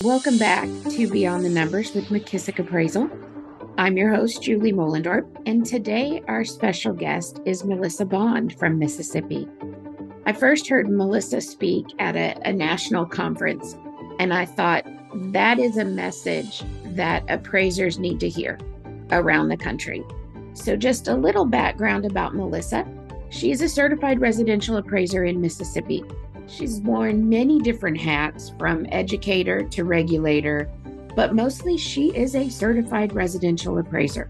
Welcome back to Beyond the Numbers with McKissock Appraisal. I'm your host, Julie Mollendorp, and today our special guest is Melissa Bond from Mississippi. I first heard Melissa speak at a national conference, and I thought that is a message that appraisers need to hear around the country. So just a little background about Melissa. She is a certified residential appraiser in Mississippi. She's worn many different hats, from educator to regulator, but mostly she is a certified residential appraiser.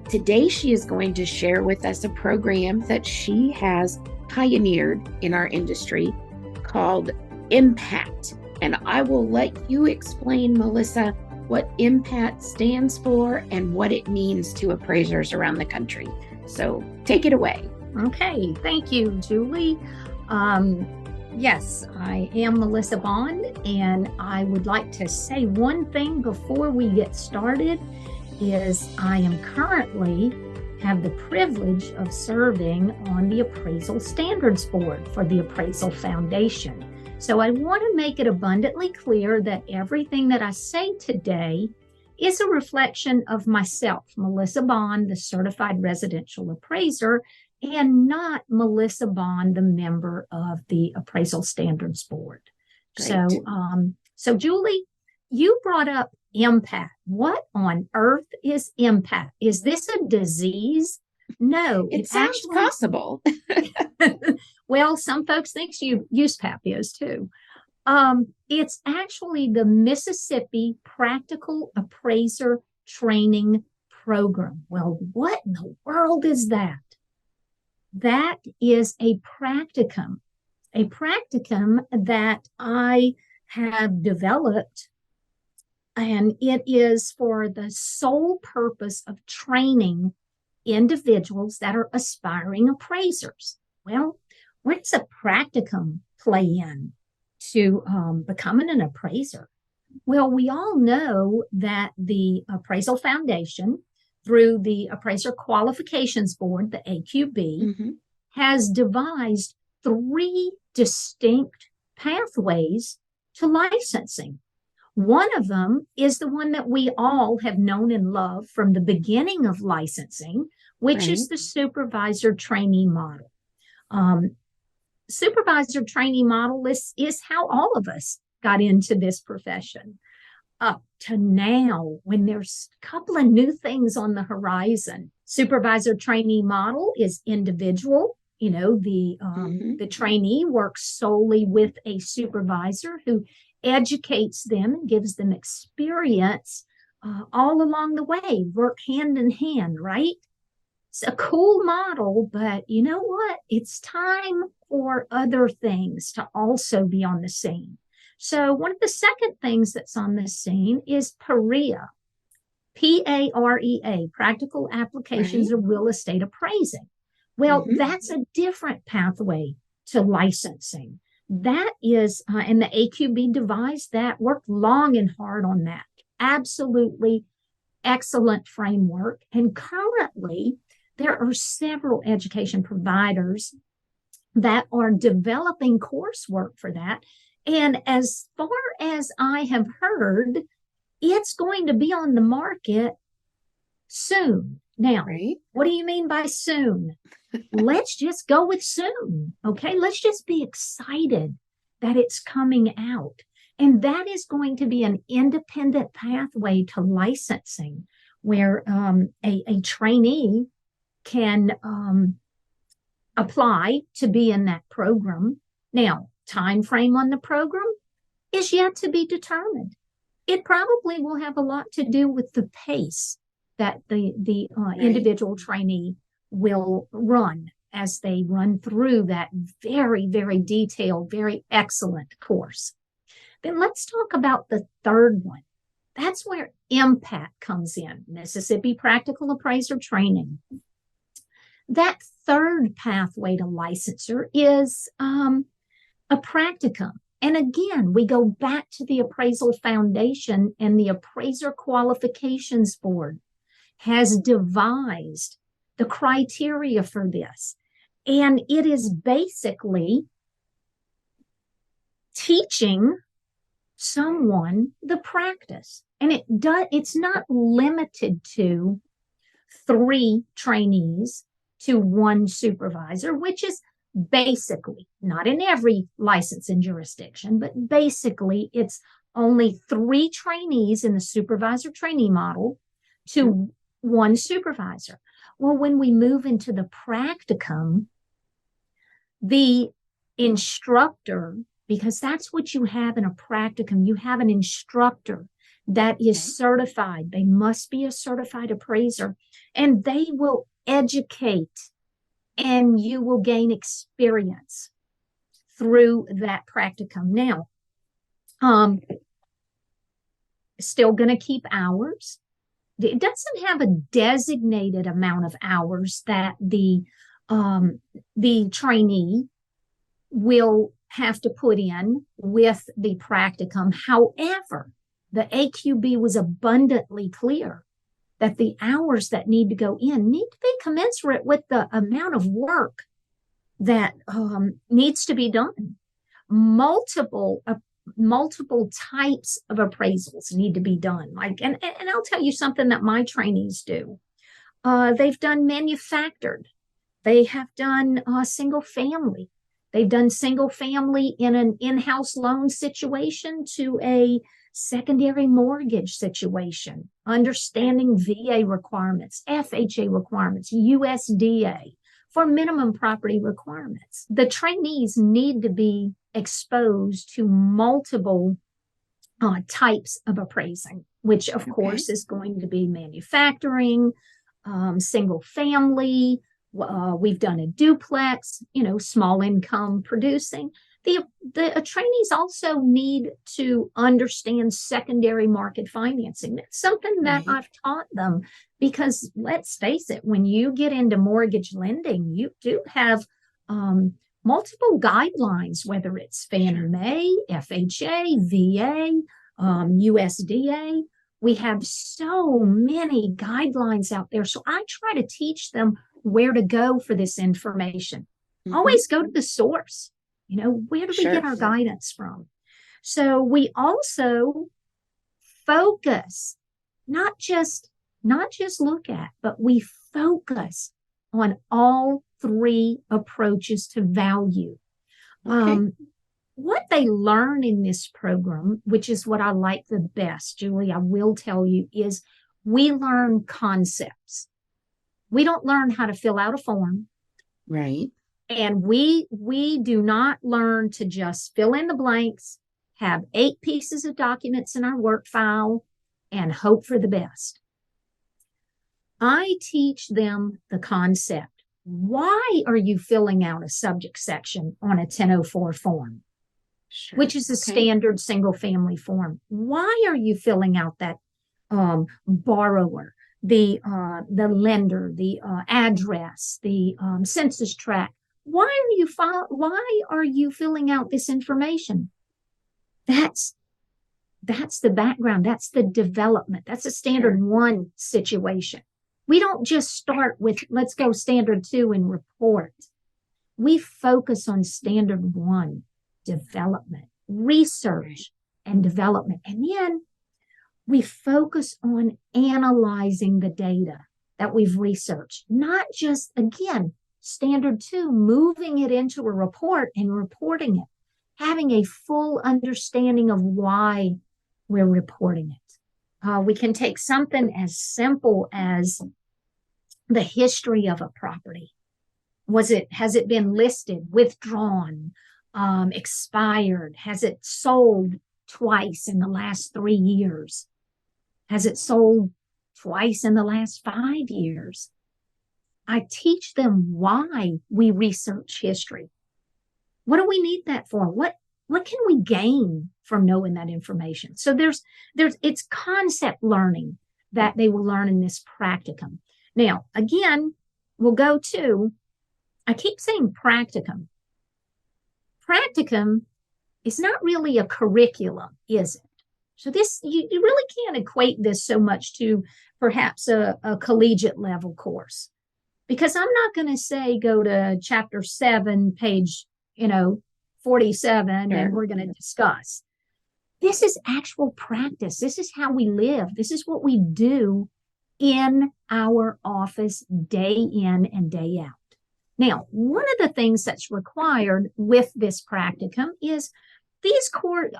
Today, she is going to share with us a program that she has pioneered in our industry called MPAT. And I will let you explain, Melissa, what MPAT stands for and what it means to appraisers around the country. So take it away. Okay, thank you, Julie. Yes, I am Melissa Bond, and I would like to say one thing before we get started is I am currently have the privilege of serving on the Appraisal Standards Board for the Appraisal Foundation. So I want to make it abundantly clear that everything that I say today is a reflection of myself, Melissa Bond, the certified residential appraiser, and not Melissa Bond, the member of the Appraisal Standards Board. Great. So Julie, you brought up MPAT. What on earth is MPAT? Is this a disease? No. It sounds possible. Well, some folks think USPAP is too. It's actually the Mississippi Practical Appraiser Training Program. Well, what in the world is that? That is a practicum that I have developed, and it is for the sole purpose of training individuals that are aspiring appraisers. Well, where does a practicum play in to becoming an appraiser? Well, we all know that the Appraisal Foundation, through the Appraiser Qualifications Board, the AQB, has devised 3 distinct pathways to licensing. One of them is the one that we all have known and loved from the beginning of licensing, which is the supervisor trainee model. Supervisor trainee model is how all of us got into this profession. Up to now, when there's a couple of new things on the horizon. Supervisor trainee model is individual. You know, the trainee works solely with a supervisor who educates them and gives them experience all along the way, work hand in hand, right? It's a cool model, but you know what? It's time for other things to also be on the scene. So one of the second things that's on this scene is PAREA, P-A-R-E-A, Practical Applications of Real Estate Appraising. Well, that's a different pathway to licensing. That is, and the AQB devised that, worked long and hard on that. Absolutely excellent framework. And currently, there are several education providers that are developing coursework for that. And as far as I have heard, it's going to be on the market soon. Now, what do you mean by soon? Let's just go with soon. Okay, let's just be excited that it's coming out. And that is going to be an independent pathway to licensing where a trainee can apply to be in that program. Now, time frame on the program is yet to be determined. It probably will have a lot to do with the pace that the individual trainee will run as they run through that very, very detailed, very excellent course. Then let's talk about the third one. That's where MPAT comes in, Mississippi Practical Appraiser Training. That third pathway to licensure is a practicum. And again, we go back to the Appraisal Foundation, and the Appraiser Qualifications Board has devised the criteria for this. And it is basically teaching someone the practice. And it's not limited to 3 trainees to 1 supervisor, which is basically not in every licensing jurisdiction, but basically it's only 3 trainees in the supervisor trainee model to 1 supervisor. Well, when we move into the practicum, the instructor, because that's what you have in a practicum, you have an instructor that is certified. They must be a certified appraiser, and they will educate, and you will gain experience through that practicum. Now, still going to keep hours. It doesn't have a designated amount of hours that the trainee will have to put in with the practicum. However, the AQB was abundantly clear that the hours that need to go in need to be commensurate with the amount of work that needs to be done. Multiple types of appraisals need to be done. And I'll tell you something that my trainees do. They've done manufactured. They have done single family. They've done single family in an in-house loan situation to a secondary mortgage situation, understanding VA requirements, FHA requirements, USDA for minimum property requirements. The trainees need to be exposed to multiple types of appraising, which of course is going to be manufacturing, single family. We've done a duplex, small income producing. The trainees also need to understand secondary market financing. That's something that I've taught them, because let's face it, when you get into mortgage lending, you do have multiple guidelines, whether it's Fannie Mae, FHA, VA, USDA. We have so many guidelines out there. So I try to teach them where to go for this information. Always go to the source. Where do we get our guidance from? So we also focus, not just look at, but we focus on all 3 approaches to value. What they learn in this program, which is what I like the best, Julie, I will tell you, is we learn concepts. We don't learn how to fill out a form. Right. And we do not learn to just fill in the blanks, have 8 pieces of documents in our work file, and hope for the best. I teach them the concept. Why are you filling out a subject section on a 1004 form, which is a standard single family form? Why are you filling out that borrower, the lender, the address, the census tract? Why are you filling out this information? That's the background. That's the development. That's a standard 1 situation. We don't just start with, let's go standard 2 and report. We focus on standard 1, development, research, and development. And then we focus on analyzing the data that we've researched, not just, again, standard 2, moving it into a report and reporting it, having a full understanding of why we're reporting it. We can take something as simple as the history of a property. Has it been listed, withdrawn, expired? Has it sold twice in the last 3 years? Has it sold twice in the last 5 years? I teach them why we research history. What do we need that for? What can we gain from knowing that information? So it's concept learning that they will learn in this practicum. Now, again, we'll go to, I keep saying practicum. Practicum is not really a curriculum, is it? So this, you really can't equate this so much to perhaps a collegiate level course, because I'm not going to say go to chapter 7, page, 47, and we're going to discuss. This is actual practice. This is how we live. This is what we do in our office day in and day out. Now, one of the things that's required with this practicum is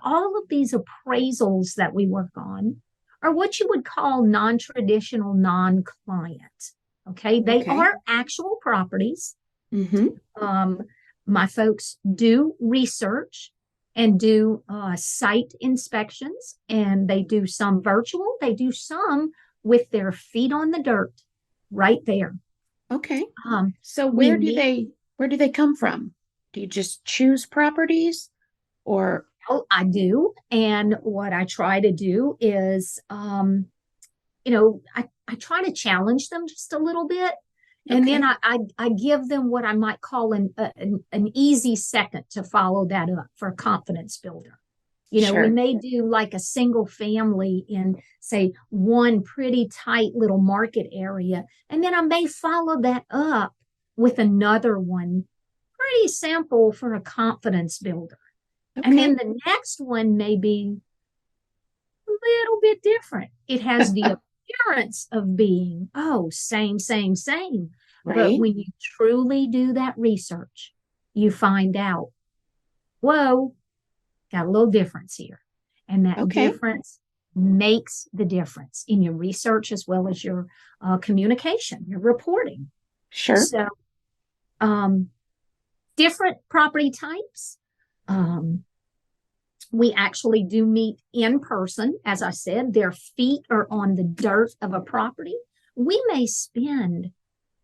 all of these appraisals that we work on are what you would call non-traditional, non-client. Okay. They are actual properties. My folks do research and do site inspections, and they do some virtual. They do some with their feet on the dirt right there. Okay. So where do they come from? Do you just choose properties or? Oh, I do. And what I try to do is, I try to challenge them just a little bit. And then I give them what I might call an easy second to follow that up for a confidence builder. We may do like a single family in, say, one pretty tight little market area. And then I may follow that up with another one, pretty simple for a confidence builder. Okay. And then the next one may be a little bit different. It has the appearance of being, same. Right. But when you truly do that research, you find out, whoa, got a little difference here. And that difference makes the difference in your research as well as your communication, your reporting. Sure. So, different property types. We actually do meet in person. As I said, their feet are on the dirt of a property. We may spend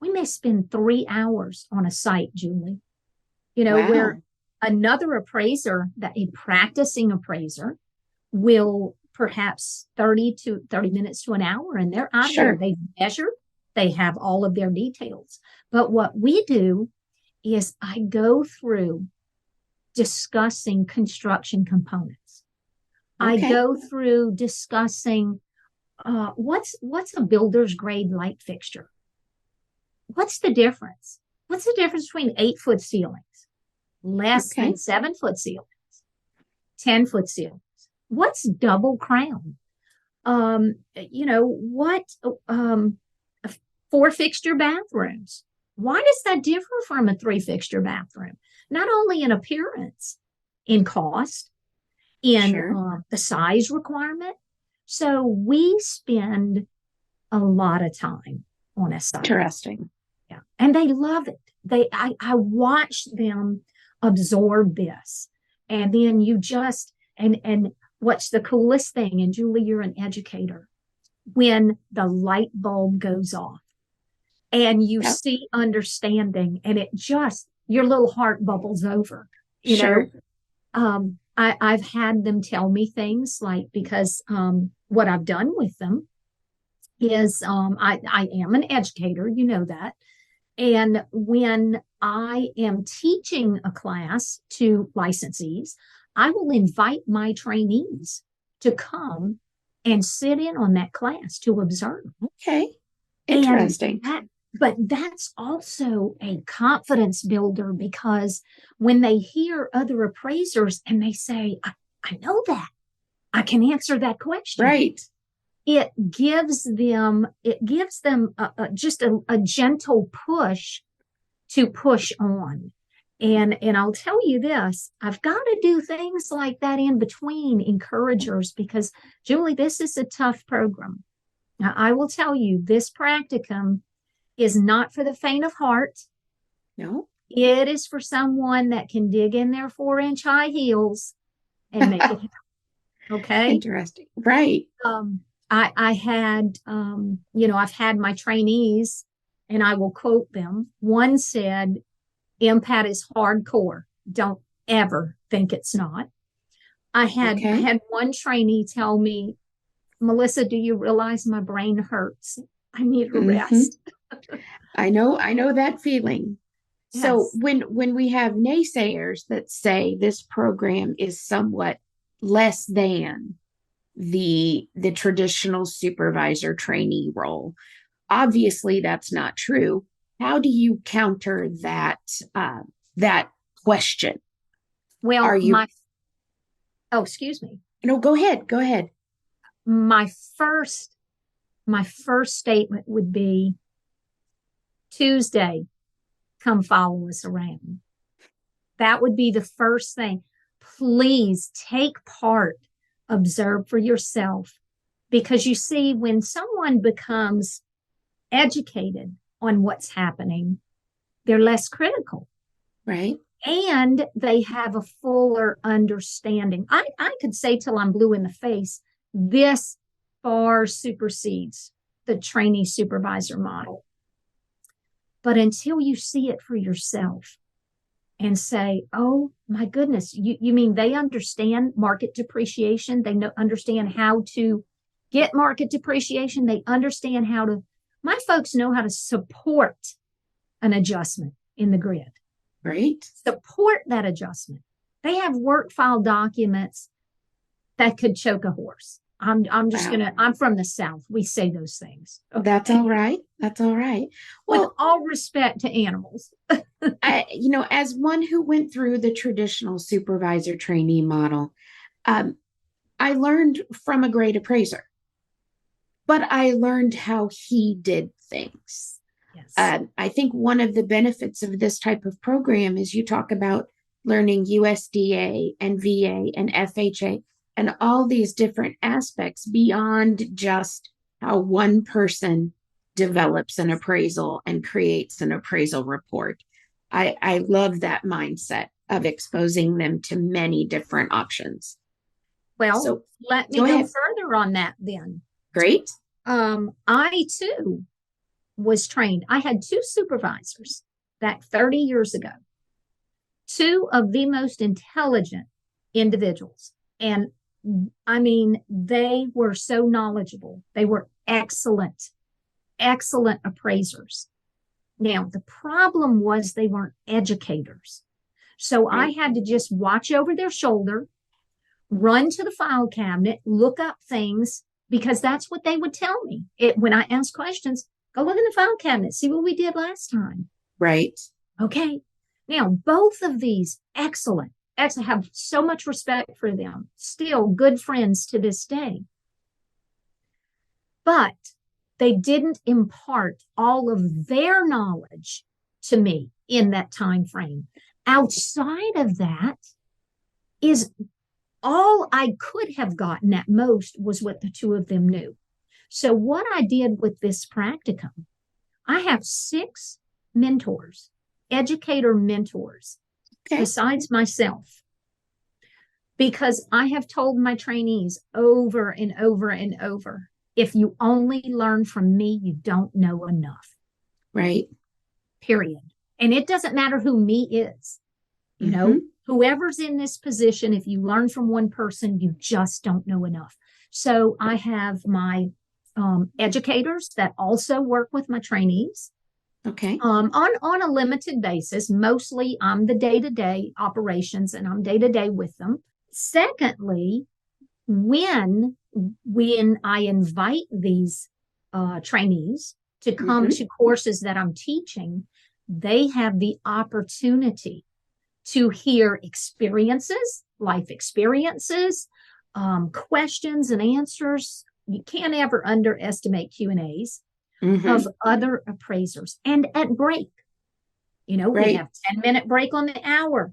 3 hours on a site, Julie, where another appraiser, a practicing appraiser, will perhaps 30 minutes to an hour, and they're out there. They measure, they have all of their details. But what we do is I go through discussing construction components. I go through discussing what's a builder's grade light fixture. What's the difference? What's the difference between 8-foot ceilings, less than 7-foot ceilings, 10-foot ceilings? What's double crown? What 4-fixture bathrooms? Why does that differ from a 3-fixture bathroom? Not only in appearance, in cost, in the size requirement. So we spend a lot of time on a site. Interesting. Yeah. And they love it. I watch them absorb this. And then and what's the coolest thing? And Julie, you're an educator. When the light bulb goes off and you see understanding, and your little heart bubbles over. I've had them tell me things like, because what I've done with them is I am an educator, you know that. And when I am teaching a class to licensees, I will invite my trainees to come and sit in on that class to observe. Okay. Interesting. But that's also a confidence builder, because when they hear other appraisers and they say, I know that, I can answer that question. Right. It gives them just a gentle push to push on. And I'll tell you this, I've got to do things like that in between encouragers, because Julie, this is a tough program. Now, I will tell you, this practicum is not for the faint of heart. No. It is for someone that can dig in their 4-inch high heels and make it happen. Okay. Interesting. Right. I had, I've had my trainees, and I will quote them. One said, MPAT is hardcore. Don't ever think it's not. I had one trainee tell me, Melissa, do you realize my brain hurts? I need a rest. I know that feeling. Yes. So when we have naysayers that say this program is somewhat less than the traditional supervisor trainee role, obviously that's not true. How do you counter that question? Well, excuse me. No, go ahead. Go ahead. My first my first statement would be Tuesday, come follow us around. That would be the first thing. Please take part, observe for yourself. Because you see, when someone becomes educated on what's happening, they're less critical. Right. And they have a fuller understanding. I could say till I'm blue in the face, this far supersedes the trainee supervisor model. But until you see it for yourself and say, oh my goodness, you mean they understand market depreciation? They understand how to get market depreciation. They understand how to, my folks know how to support an adjustment in the grid. Right. Support that adjustment. They have work file documents that could choke a horse. I'm just Wow. I'm from the South. We say those things. Okay? That's all right. That's all right. With Well, all respect to animals. as one who went through the traditional supervisor trainee model, um, I learned from a great appraiser, but I learned how he did things. Yes. I think one of the benefits of this type of program is you talk about learning USDA and VA and FHA and all these different aspects beyond just how one person develops an appraisal and creates an appraisal report. I love that mindset of exposing them to many different options. Well, So let me go go ahead. further on that then. Great. I too was trained. I had two supervisors back 30 years ago, two of the most intelligent individuals. And I mean, they were so knowledgeable. They were excellent, excellent appraisers. Now, the problem was they weren't educators. So I had to just watch over their shoulder, run to the file cabinet, look up things, because that's what they would tell me. When I asked questions, go look in the file cabinet, see what we did last time. Right. Okay. Now, both of these excellent, have so much respect for them, still good friends to this day. But they didn't impart all of their knowledge to me in that time frame. Outside of that is all I could have gotten at most was what the two of them knew. So what I did with this practicum, I have 6 mentors, educator mentors, besides myself, because I have told my trainees over and over and over, if you only learn from me, you don't know enough. Right. Period. And it doesn't matter who me is. You know, whoever's in this position, if you learn from one person, you just don't know enough. So I have my educators that also work with my trainees. Okay. On a limited basis. Mostly I'm the day-to-day operations and I'm day-to-day with them. Secondly, when I invite these trainees to come to courses that I'm teaching, they have the opportunity to hear experiences, life experiences, questions and answers. You can't ever underestimate Q&As of other appraisers. And at break, we have 10-minute break on the hour.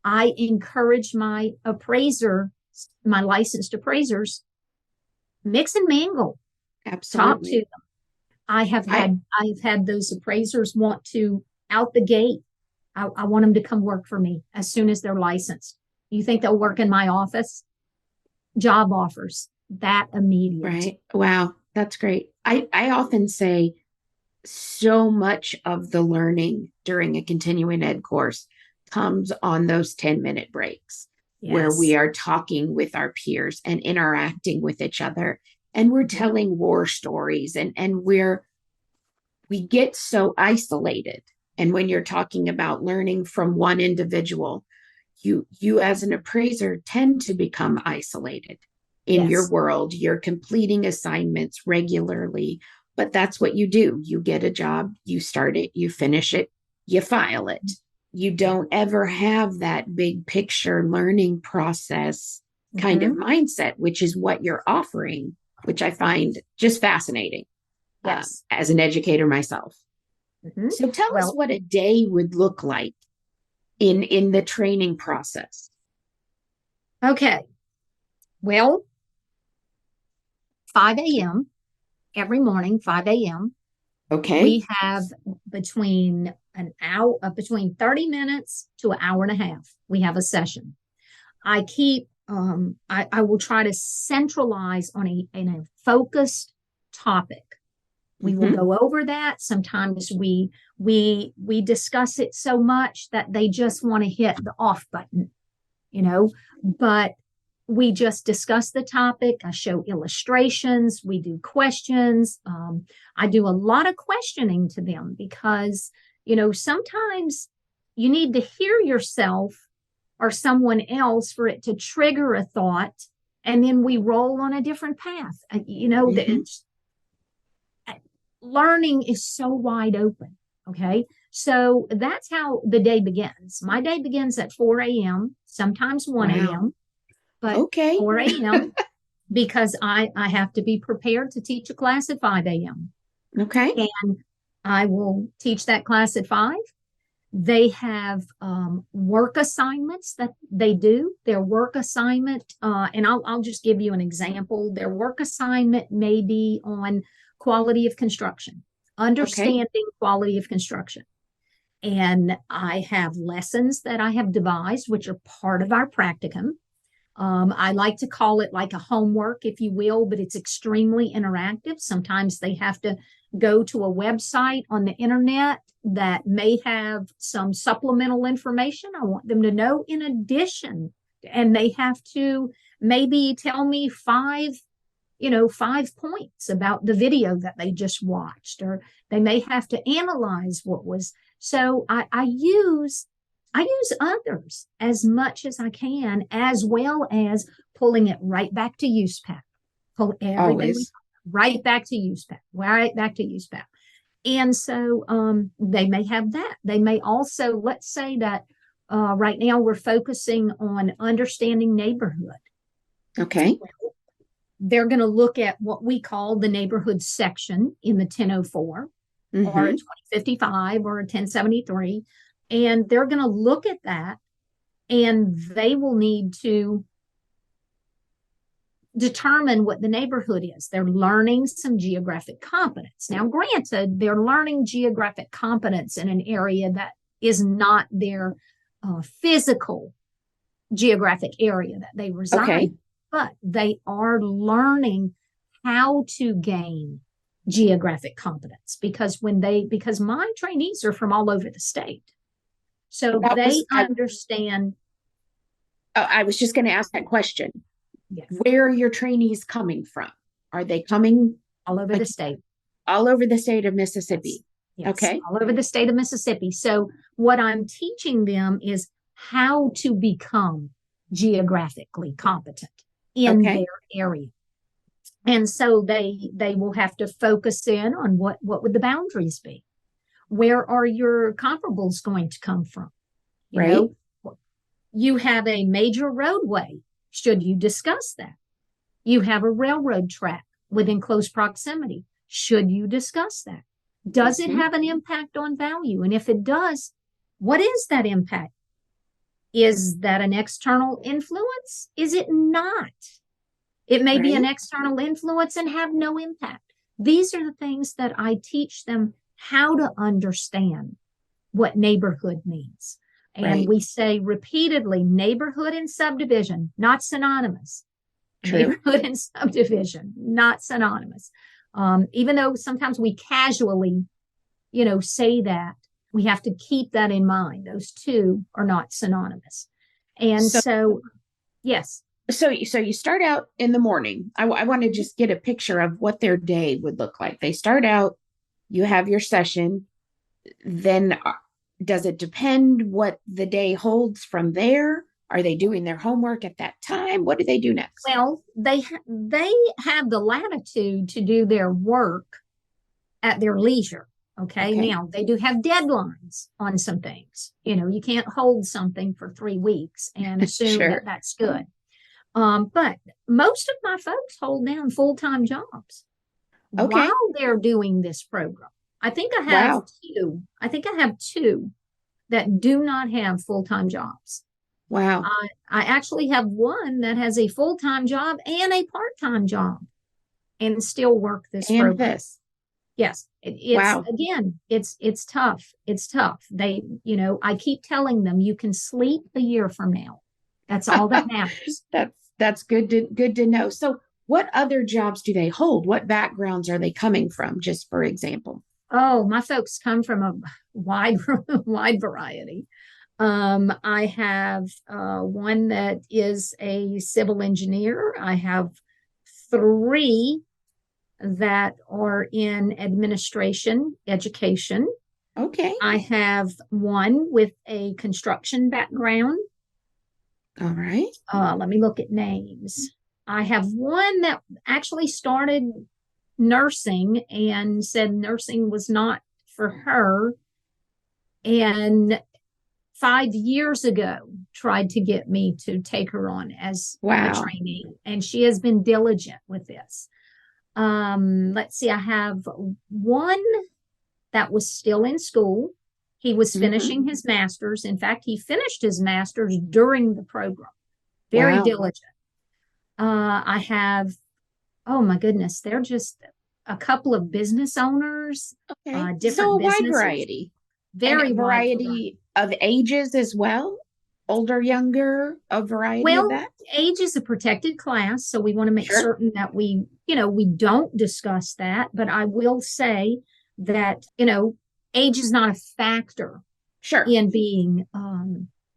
I encourage my appraiser, my licensed appraisers, mix and mingle. Absolutely. Talk to them. I've had those appraisers want to out the gate. I want them to come work for me as soon as they're licensed. You think they'll work in my office? Job offers that immediate. Right. Wow. That's great. I often say so much of the learning during a continuing ed course comes on those 10-minute breaks where we are talking with our peers and interacting with each other. And we're telling war stories and we get so isolated. And when you're talking about learning from one individual, you as an appraiser tend to become isolated in your world. You're completing assignments regularly, but that's what you do. You get a job, you start it, you finish it, you file it. You don't ever have that big picture learning process kind of mindset, which is what you're offering, which I find just fascinating. Yes. As an educator myself. So tell us what a day would look like in the training process. Okay. Well, 5 a.m. every morning, 5 a.m. Okay. We have between 30 minutes to an hour and a half. We have a session. I will try to centralize on a focused topic. We will go over that. Sometimes we discuss it so much that they just want to hit the off button, but we just discuss the topic. I show illustrations. We do questions. I do a lot of questioning to them because, sometimes you need to hear yourself or someone else for it to trigger a thought. And then we roll on a different path. Learning is so wide open. Okay. So that's how the day begins. My day begins at 4 a.m., sometimes 1 a.m., but 4 a.m. because I have to be prepared to teach a class at 5 a.m. Okay. And I will teach that class at 5. They have work assignments that they do. Their work assignment, and I'll just give you an example. Their work assignment may be on quality of construction, understanding quality of construction. And I have lessons that I have devised, which are part of our practicum. I like to call it like a homework, if you will, but it's extremely interactive. Sometimes they have to go to a website on the internet that may have some supplemental information I want them to know in addition. And they have to maybe tell me 5 points about the video that they just watched, or they may have to analyze what was. So I use others as much as I can, as well as pulling it right back to USPAC. Pull everything right back to USPAC. And so they may have that. They may also, let's say that right now we're focusing on understanding neighborhood. Okay. They're going to look at what we call the neighborhood section in the 1004 or a 2055 or a 1073. And they're going to look at that, and they will need to determine what the neighborhood is. They're learning some geographic competence. Now, granted, they're learning geographic competence in an area that is not their physical geographic area that they reside, but they are learning how to gain geographic competence because my trainees are from all over the state. So they understand. I was just going to ask that question. Yes. Where are your trainees coming from? Are they coming all over the state? All over the state of Mississippi. Yes. Okay. All over the state of Mississippi. So what I'm teaching them is how to become geographically competent in their area. And so they will have to focus in on what would the boundaries be? Where are your comparables going to come from? You have a major roadway. Should you discuss that? You have a railroad track within close proximity. Should you discuss that? Does it have an impact on value? And if it does, what is that impact? Is that an external influence? Is it not? It may be an external influence and have no impact. These are the things that I teach them how to understand what neighborhood means. And we say repeatedly, neighborhood and subdivision, not synonymous. Neighborhood and subdivision, not synonymous. Even though sometimes we casually, say that, we have to keep that in mind. Those two are not synonymous. And so yes. So you start out in the morning. I want to just get a picture of what their day would look like. They start out, you have your session, then does it depend what the day holds from there? Are they doing their homework at that time? What do they do next? Well, they have the latitude to do their work at their leisure. Okay. Now they do have deadlines on some things. You can't hold something for 3 weeks and assume that that's good. But most of my folks hold down full-time jobs Okay. while they're doing this program. I think I have Wow. two. I think I have two that do not have full-time jobs. Wow. I actually have one that has a full-time job and a part-time job and still work this And program. this. Yes, it's Wow. again, it's tough. It's tough. I keep telling them you can sleep a year from now. That's all that matters. That's good to know. So what other jobs do they hold? What backgrounds are they coming from, just for example? Oh, my folks come from a wide wide variety. I have one that is a civil engineer. I have three that are in administration, education. Okay. I have one with a construction background. All right. Let me look at names. I have one that actually started nursing and said nursing was not for her. And 5 years ago, tried to get me to take her on as a Wow. trainee. And she has been diligent with this. Let's see, I have one that was still in school. He was finishing his master's. In fact, he finished his master's during the program. Very Wow. diligent. I have, oh my goodness, they're just a couple of business owners, Okay. So different a wide businesses. variety. And Very a wide variety. variety of ages as well? Older, younger, a variety of Well, that? age is a protected class, so we want to make Sure. certain that we don't discuss that. But I will say that, age is not a factor Sure. in being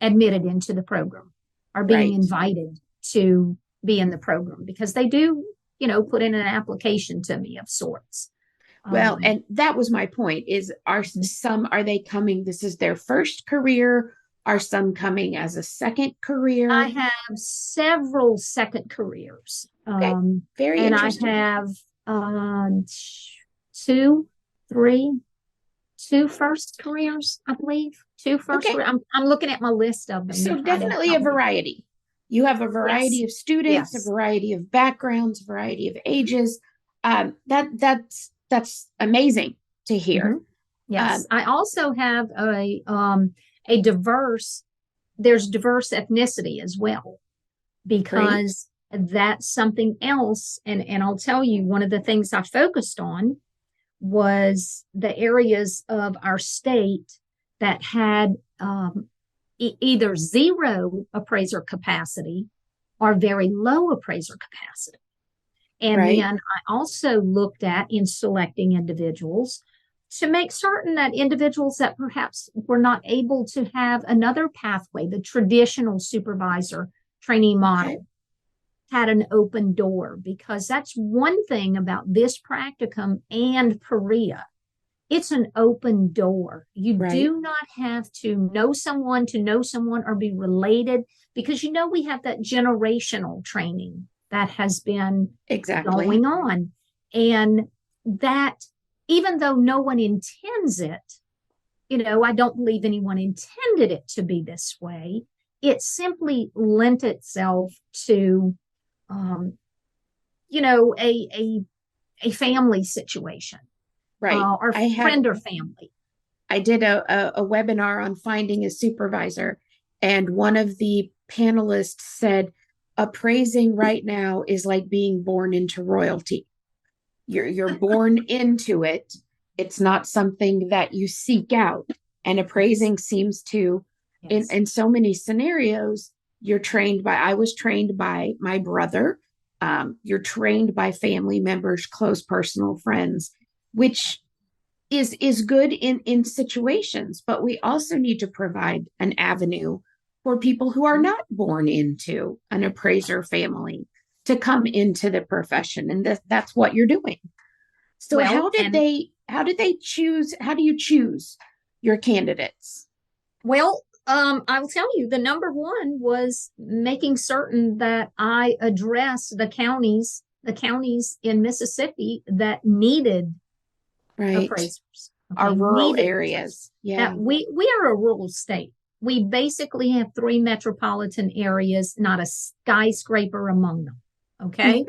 admitted into the program or being Right. invited to be in the program because they do, put in an application to me of sorts. Well, and that was my point is are they coming, this is their first career? Are some coming as a second career? I have several second careers. Okay. Very And interesting. I have two, three, two first careers, I believe. Two first Okay. careers. I'm looking at my list of them. So definitely a variety. You have a variety of students, a Yes. variety of backgrounds, a variety of ages. That's amazing to hear. Yes. I also have a diverse, there's diverse ethnicity as well, because that's something else. And I'll tell you, one of the things I focused on was the areas of our state that had either zero appraiser capacity or very low appraiser capacity. And then I also looked at in selecting individuals to make certain that individuals that perhaps were not able to have another pathway, the traditional supervisor trainee model, had an open door, because that's one thing about this practicum and PREA. It's an open door. You do not have to know someone or be related, because we have that generational training that has been going on. And that, even though no one intends it, I don't believe anyone intended it to be this way. It simply lent itself to, a family situation. Or friend or family. I did a webinar on finding a supervisor, and one of the panelists said, appraising right now is like being born into royalty. You're born into it. It's not something that you seek out. And appraising seems to, in so many scenarios, I was trained by my brother. You're trained by family members, close personal friends, which is good in situations, but we also need to provide an avenue for people who are not born into an appraiser family to come into the profession, and that's what you're doing. So how do you choose your candidates? Well, I'll tell you, the number one was making certain that I address the counties in Mississippi that needed appraisers. Our rural areas. Yeah. We are a rural state. we basically have 3 metropolitan areas, not a skyscraper among them. Okay.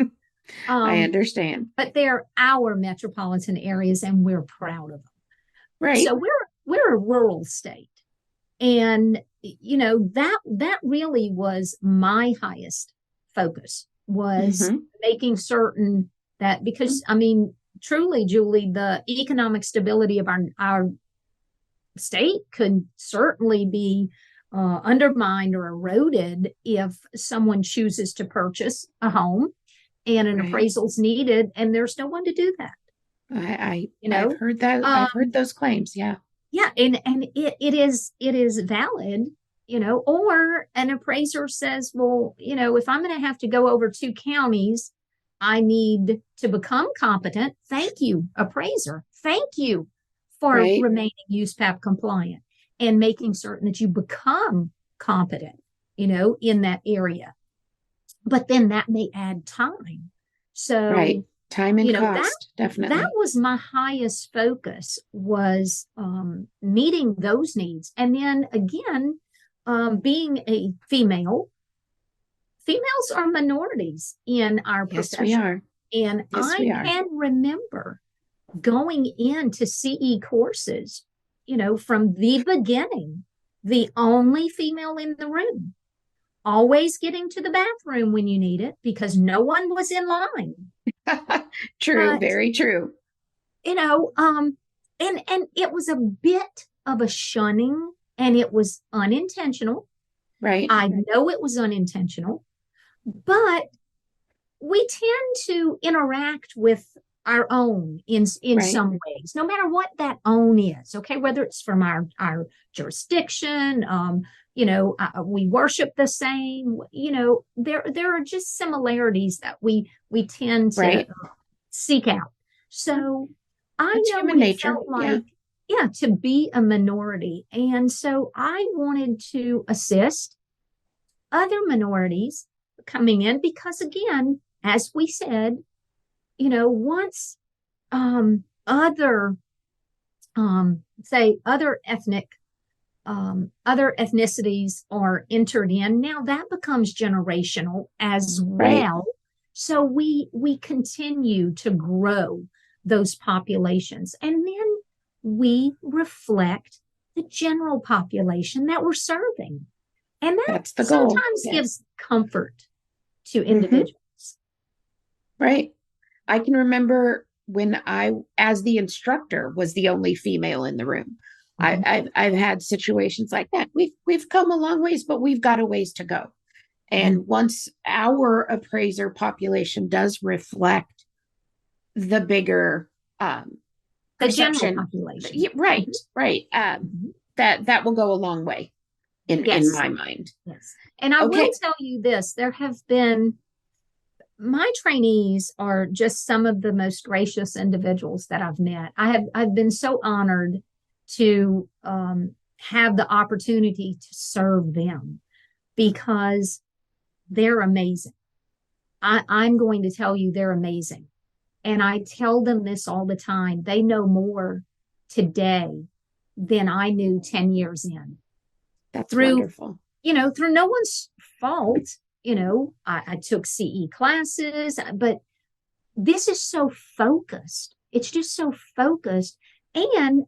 I understand. But they're our metropolitan areas and we're proud of them. Right. So we're a rural state. And that really was my highest focus, was making certain that, because truly, Julie, the economic stability of our state could certainly be undermined or eroded if someone chooses to purchase a home and an appraisal's needed, and there's no one to do that. I've heard that. I've heard those claims. Yeah. Yeah, and it is valid, or an appraiser says, well, if I'm going to have to go over 2 counties, I need to become competent. Thank you, appraiser. Thank you for remaining USPAP compliant and making certain that you become competent, in that area. But then that may add time. So time and cost, definitely. That was my highest focus, was meeting those needs. And then again, being a female, females are minorities in our profession. Yes, we are. And I can remember going into CE courses, from the beginning, the only female in the room, always getting to the bathroom when you need it because no one was in line. True, but, very true. And it was a bit of a shunning, and it was unintentional. Right. I know it was unintentional, but we tend to interact with our own in some ways, no matter what that own is. Okay, whether it's from our jurisdiction, we worship the same. There are just similarities that we tend to seek out. So it's know what it felt like, to be a minority, and so I wanted to assist other minorities coming in, because again, as we said, once other ethnicities are entered in, now that becomes generational as well. So we continue to grow those populations, and then we reflect the general population that we're serving, and that's the goal. Sometimes gives comfort to individuals. Right. I can remember when I, as the instructor, was the only female in the room. I've had situations like that. We've come a long ways, but we've got a ways to go. And once our appraiser population does reflect the bigger the general population, that will go a long way in my mind. Yes, and I will tell you this: there have been. My trainees are just some of the most gracious individuals that I've met. I've been so honored to have the opportunity to serve them, because they're amazing. I'm going to tell you, they're amazing. And I tell them this all the time. They know more today than I knew 10 years in. That's wonderful. Through no one's fault. I took CE classes, but this is so focused. It's just so focused. And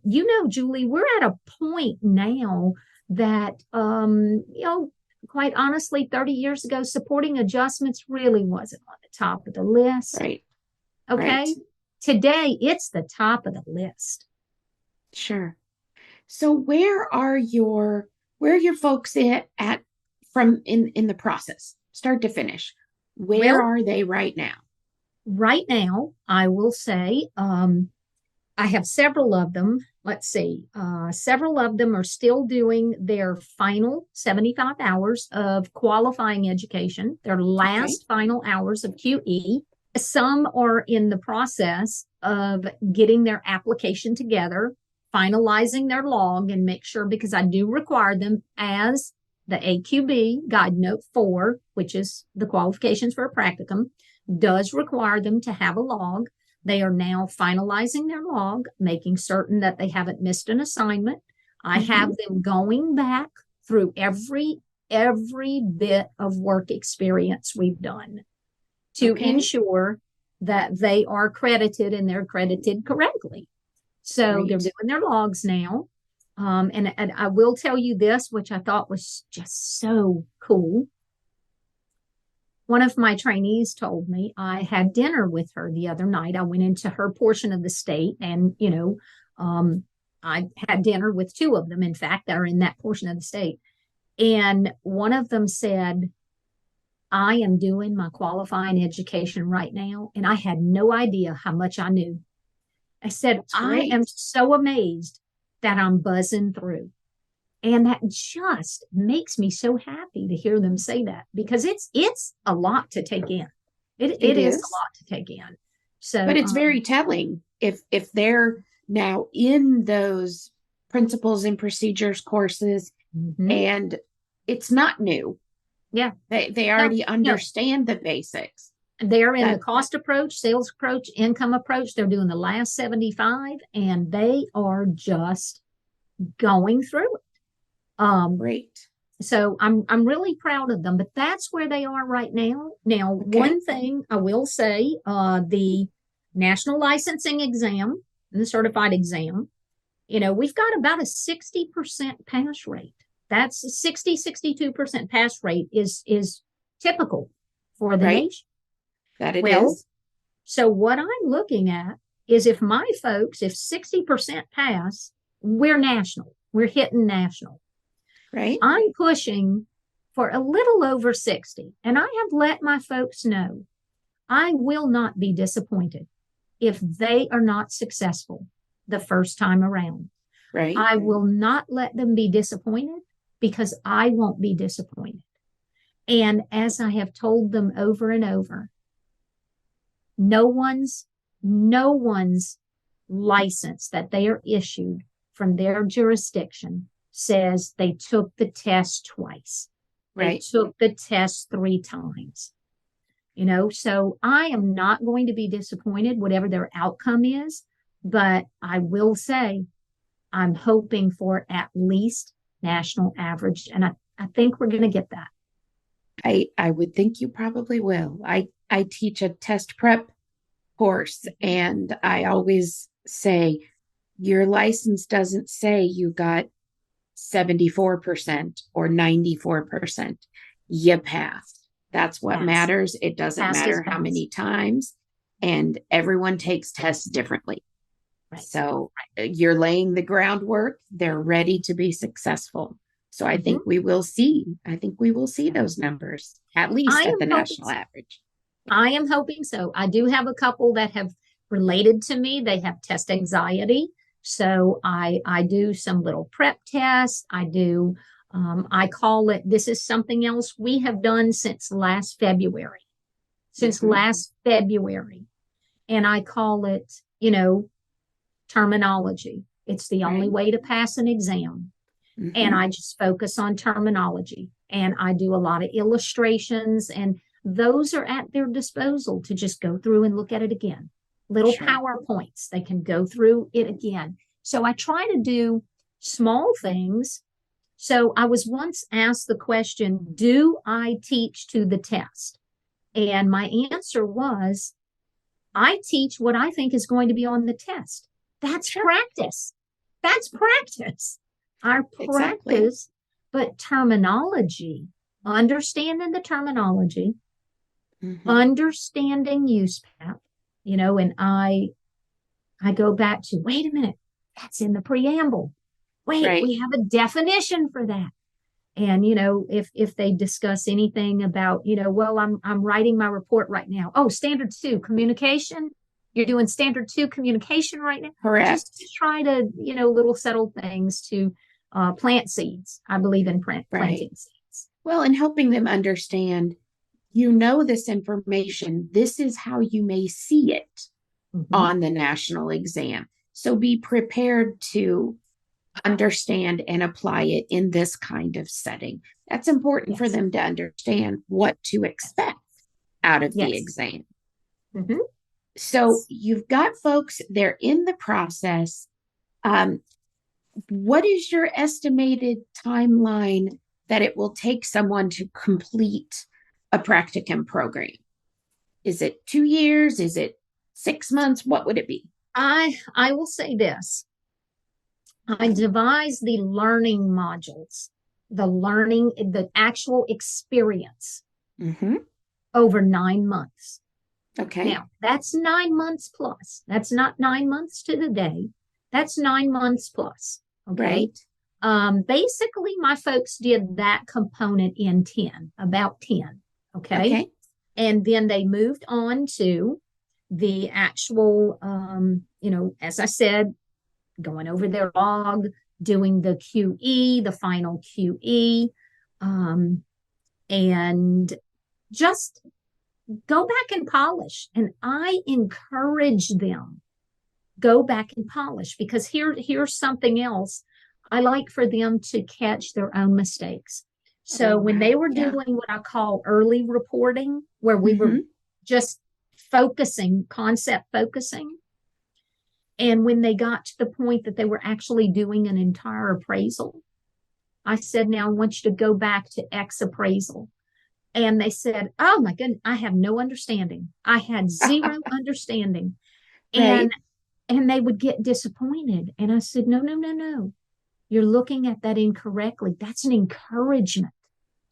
Julie, we're at a point now that, quite honestly, 30 years ago, supporting adjustments really wasn't on the top of the list. Right. Okay. Right. Today, it's the top of the list. Sure. So where are your folks at from in the process, start to finish? Where are they right now? Right now, I will say, I have several of them. Let's see. Several of them are still doing their final 75 hours of qualifying education, their last final hours of QE. Some are in the process of getting their application together, finalizing their log, and make sure, because I do require them, as the AQB Guide Note 4, which is the qualifications for a practicum, does require them to have a log. They are now finalizing their log, making certain that they haven't missed an assignment. I have them going back through every bit of work experience we've done to ensure that they are credited and they're credited correctly. So they're doing their logs now. And I will tell you this, which I thought was just so cool. One of my trainees told me, I had dinner with her the other night. I went into her portion of the state and, I had dinner with two of them, in fact, that are in that portion of the state. And one of them said, I am doing my qualifying education right now, and I had no idea how much I knew. I said, I am so amazed that I'm buzzing through. And that just makes me so happy to hear them say that, because it's a lot to take in. It is a lot to take in. So, but it's very telling if they're now in those principles and procedures courses, and it's not new. Yeah, they already understand the basics. They're in the cost approach, sales approach, income approach. They're doing the last 75, and they are just going through it. Great. So I'm really proud of them, but that's where they are right now. Now, one thing I will say, the national licensing exam and the certified exam, we've got about a 60% pass rate. That's a 62% pass rate is typical for the nation. That it is. So what I'm looking at is if my folks, if 60% pass, we're national. We're hitting national. Right. I'm pushing for a little over 60. And I have let my folks know I will not be disappointed if they are not successful the first time around. Right. I will not let them be disappointed, because I won't be disappointed. And as I have told them over and over, no one's license that they are issued from their jurisdiction says they took the test twice. They took the test 3 times. So I am not going to be disappointed, whatever their outcome is. But I will say, I'm hoping for at least national average. And I think we're going to get that. I would think you probably will. I teach a test prep course, and I always say, your license doesn't say you got 74% or 94%. You passed. That's what matters. It doesn't matter how many times, and everyone takes tests differently. So you're laying the groundwork. They're ready to be successful. So I think we will see. I think we will see those numbers, at least at the national average. I am hoping so. I do have a couple that have related to me. They have test anxiety. So I do some little prep tests. I do, I call it, this is something else we have done since last February. And I call it, terminology. It's the only way to pass an exam. And I just focus on terminology, and I do a lot of illustrations, and those are at their disposal to just go through and look at it again. Little PowerPoints, they can go through it again. So I try to do small things. So I was once asked the question, do I teach to the test? And my answer was, I teach what I think is going to be on the test. That's practice. That's practice. Our practice, but terminology, understanding the terminology, understanding USPAP, and I go back to, wait a minute, that's in the preamble. Wait, we have a definition for that. And, if they discuss anything about, well, I'm writing my report right now. Oh, standard 2 communication. You're doing standard 2 communication right now. Correct. Just to try to, little subtle things to plant seeds. I believe in planting seeds. Well, and helping them understand, this information, this is how you may see it on the national exam. So be prepared to understand and apply it in this kind of setting. That's important for them to understand what to expect out of the exam. So you've got folks, they're in the process. what is your estimated timeline that it will take someone to complete a practicum program? Is it 2 years? Is it 6 months? What would it be? I will say this. I devised the learning modules, the actual experience over 9 months. Okay. Now, that's 9 months plus. That's not 9 months to the day. That's 9 months plus. Okay. Right. Basically, my folks did that component in 10, about 10. Okay. And then they moved on to the actual, as I said, going over their log, doing the QE, the final QE, and just go back and polish. And I encourage them, go back and polish, because here's something else. I like for them to catch their own mistakes. So when they were doing what I call early reporting, where we were just concept focusing, and when they got to the point that they were actually doing an entire appraisal, I said, now I want you to go back to X appraisal. And they said, oh my goodness, I have no understanding. I had zero understanding. And they would get disappointed. And I said, no. You're looking at that incorrectly. That's an encouragement.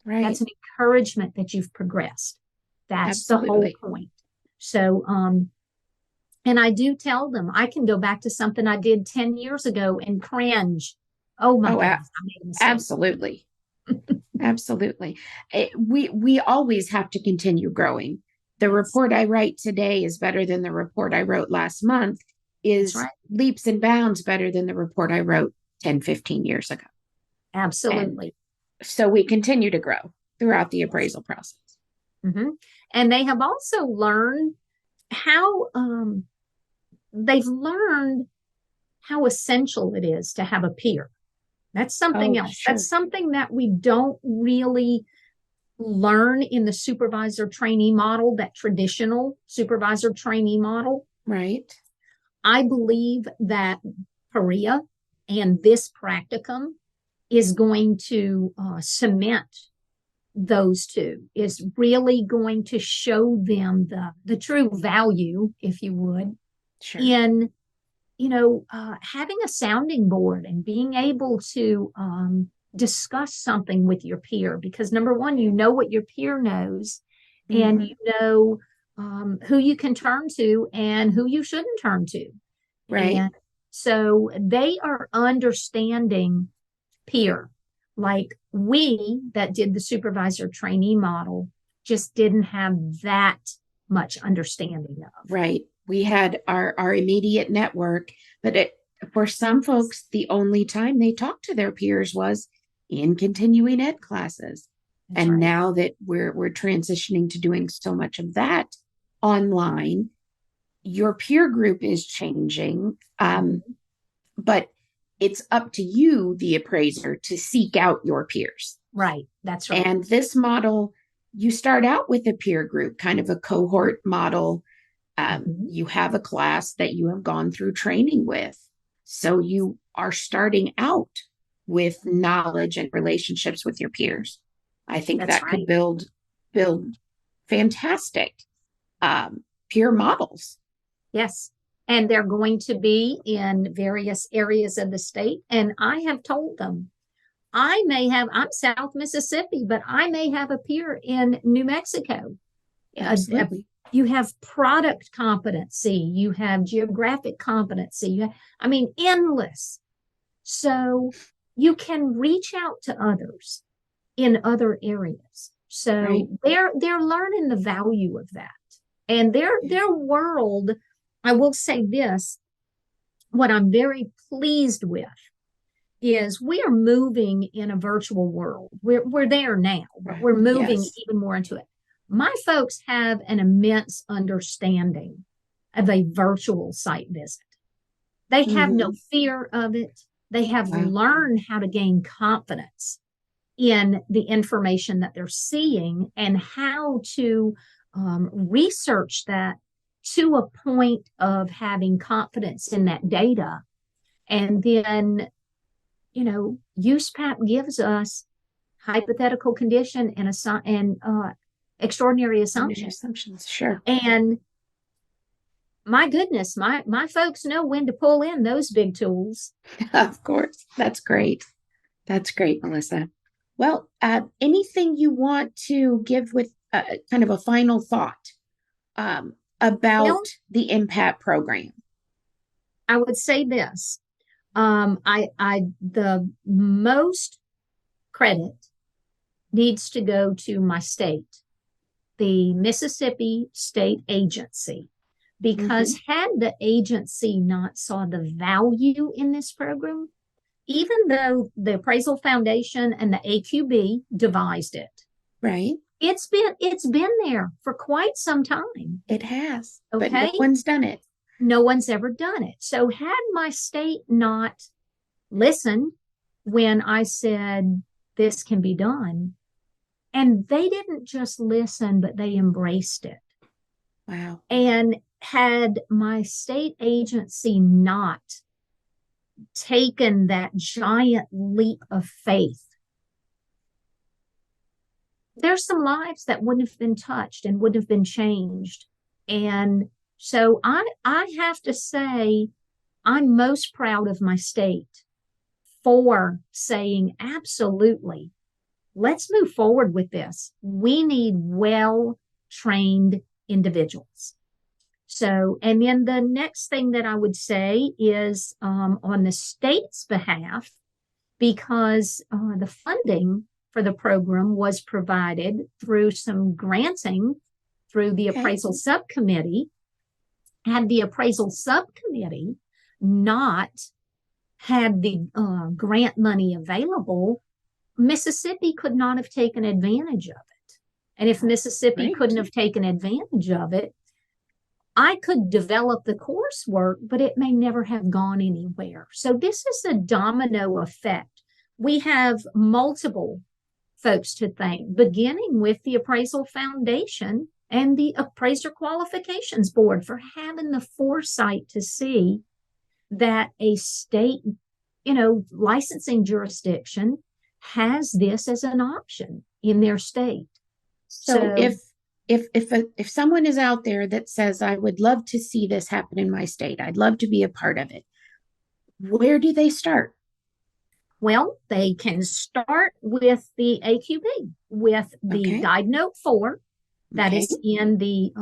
Right. That's an encouragement that you've progressed. That's the whole point. So, and I do tell them I can go back to something I did 10 years ago and cringe. Oh my goodness, I made a mistake. Absolutely. Absolutely. We always have to continue growing. The report I write today is better than the report I wrote last month, is leaps and bounds better than the report I wrote 10, 15 years ago. Absolutely. And so we continue to grow throughout the appraisal process. And they have also learned how, they've learned how essential it is to have a peer. That's something else. Sure. That's something that we don't really learn in the supervisor trainee model, that traditional supervisor trainee model. Right. I believe that PREA and this practicum is going to cement those two, is really going to show them the true value, if you would, in having a sounding board and being able to discuss something with your peer. Because number one, you know what your peer knows, and you know who you can turn to and who you shouldn't turn to. Right. And so they are understanding peer. Like we that did the supervisor trainee model just didn't have that much understanding of. Right. We had our immediate network, but for some folks, the only time they talked to their peers was in continuing ed classes. That's and now that we're transitioning to doing so much of that online, your peer group is changing. But it's up to you, the appraiser, to seek out your peers. Right. That's right. And this model, you start out with a peer group, kind of a cohort model. You have a class that you have gone through training with. So you are starting out with knowledge and relationships with your peers. I think that could build fantastic peer models. Yes. And they're going to be in various areas of the state. And I have told them, I'm South Mississippi, but I may have a peer in New Mexico. Absolutely. You have product competency, you have geographic competency, endless. So you can reach out to others in other areas. So they're learning the value of that. And their world, I will say this, what I'm very pleased with is we are moving in a virtual world. We're there now, but we're moving even more into it. My folks have an immense understanding of a virtual site visit. They have no fear of it. They have learned how to gain confidence in the information that they're seeing and how to research that to a point of having confidence in that data, and then USPAP gives us hypothetical condition and extraordinary Assumptions. Sure. And my goodness, my folks know when to pull in those big tools. Of course. That's great. That's great, Melissa. Well, anything you want to give with kind of a final thought about the MPAT program? I would say this. The most credit needs to go to my state, the Mississippi State Agency, because had the agency not saw the value in this program, even though the Appraisal Foundation and the AQB devised it, right? It's been there for quite some time. It has, okay? But no one's done it. No one's ever done it. So had my state not listened when I said this can be done, and they didn't just listen, but they embraced it. Wow. And had my state agency not taken that giant leap of faith, there's some lives that wouldn't have been touched and wouldn't have been changed. And so I have to say, I'm most proud of my state for saying, absolutely, let's move forward with this. We need well-trained individuals. So, and then the next thing that I would say is on the state's behalf, because the funding for the program was provided through some granting through the appraisal subcommittee. Had the appraisal subcommittee not had the grant money available, Mississippi could not have taken advantage of it. And if Mississippi couldn't have taken advantage of it, I could develop the coursework, but it may never have gone anywhere. So this is a domino effect. We have multiple folks to thank, beginning with the Appraisal Foundation and the Appraiser Qualifications Board for having the foresight to see that a state, licensing jurisdiction has this as an option in their state. So if someone is out there that says, I would love to see this happen in my state, I'd love to be a part of it, where do they start? Well, they can start with the AQB, with the Guide Note 4. That is in the,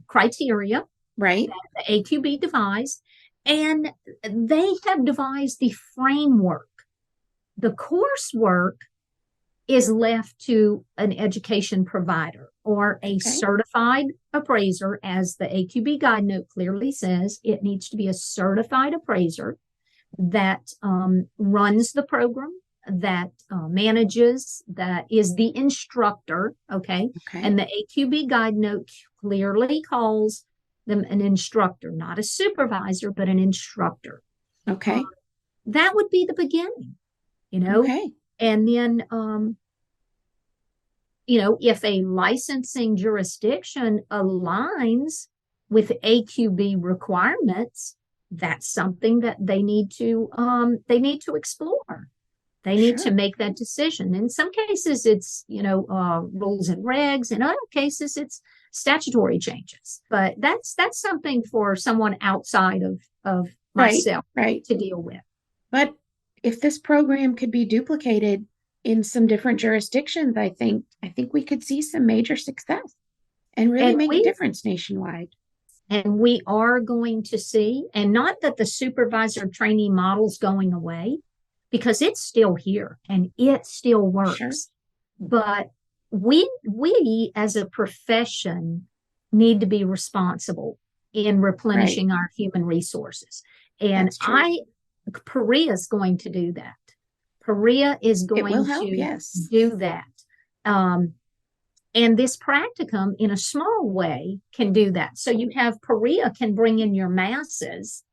criteria that the AQB devised. And they have devised the framework. The coursework is left to an education provider or a certified appraiser, as the AQB Guide Note clearly says. It needs to be a certified appraiser that runs the program, that manages, that is the instructor, And the AQB Guide Note clearly calls them an instructor, not a supervisor, but an instructor. That would be the beginning, And then, if a licensing jurisdiction aligns with AQB requirements, that's something that they need to explore. They need to make that decision. In some cases, it's, rules and regs. In other cases, it's statutory changes. But that's something for someone outside of myself to deal with. But if this program could be duplicated in some different jurisdictions, I think we could see some major success and really make a difference nationwide. And we are going to see, and not that the supervisor trainee model's going away, because it's still here and it still works. But we as a profession need to be responsible in replenishing our human resources. And PAREA is going to do that. PAREA is going to do that. And this practicum, in a small way, can do that. So you have PAREA can bring in your masses.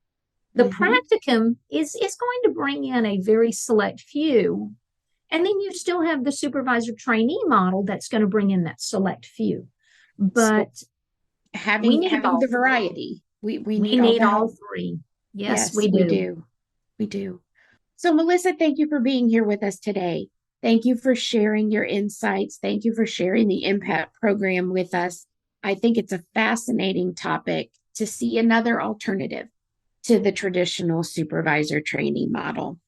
The practicum is going to bring in a very select few. And then you still have the supervisor trainee model that's going to bring in that select few. But having the variety, we need all three. Yes, we do. We do. So, Melissa, thank you for being here with us today. Thank you for sharing your insights. Thank you for sharing the MPAT program with us. I think it's a fascinating topic to see another alternative to the traditional supervisor trainee model.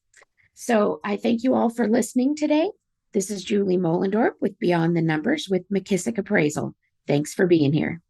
So, I thank you all for listening today. This is Julie Mollendorp with Beyond the Numbers with McKissock Appraisal. Thanks for being here.